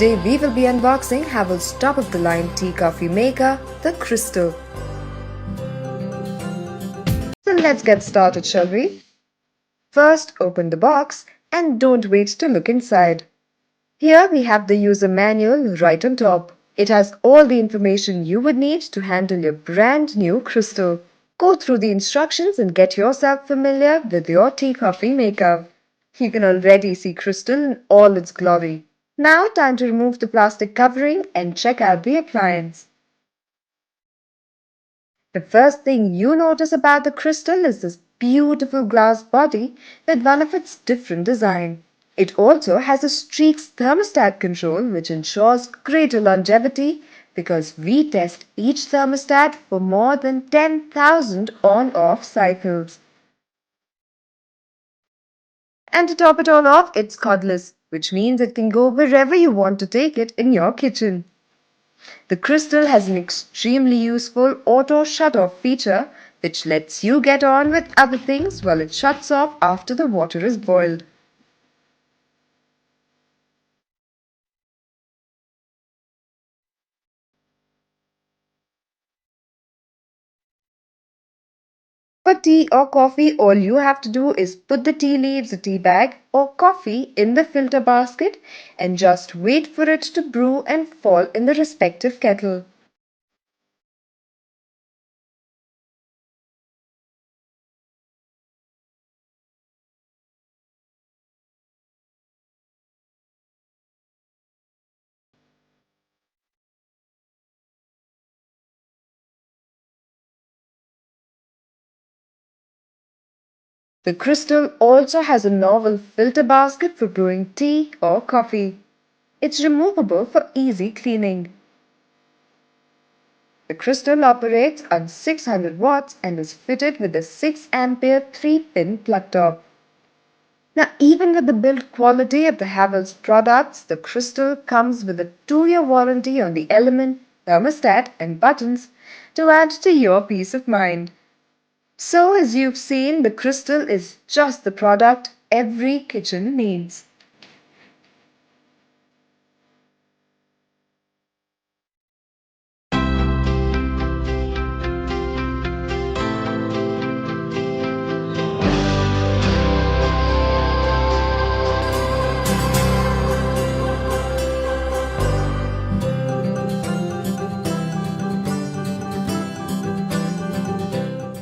Today we will be unboxing Havells top-of-the-line tea coffee maker, the Crystal. So let's get started, shall we? First, open the box and don't wait to look inside. Here we have the user manual right on top. It has all the information you would need to handle your brand new Crystal. Go through the instructions and get yourself familiar with your tea coffee maker. You can already see Crystal in all its glory. Now time to remove the plastic covering and check out the appliance. The first thing you notice about the Crystal is this beautiful glass body with one of its different design. It also has a streaks thermostat control which ensures greater longevity because we test each thermostat for more than 10,000 on-off cycles. And to top it all off, it's cordless, which means it can go wherever you want to take it in your kitchen. The Crystal has an extremely useful auto shut-off feature which lets you get on with other things while it shuts off after the water is boiled. For tea or coffee, all you have to do is put the tea leaves, a tea bag, or coffee in the filter basket and just wait for it to brew and fall in the respective kettle. The Crystal also has a novel filter basket for brewing tea or coffee. It's removable for easy cleaning. The Crystal operates on 600 watts and is fitted with a 6 ampere 3-pin plug top. Now, even with the build quality of the Havells products, the Crystal comes with a 2-year warranty on the element, thermostat, and buttons to add to your peace of mind. So, as you've seen, the Crystal is just the product every kitchen needs.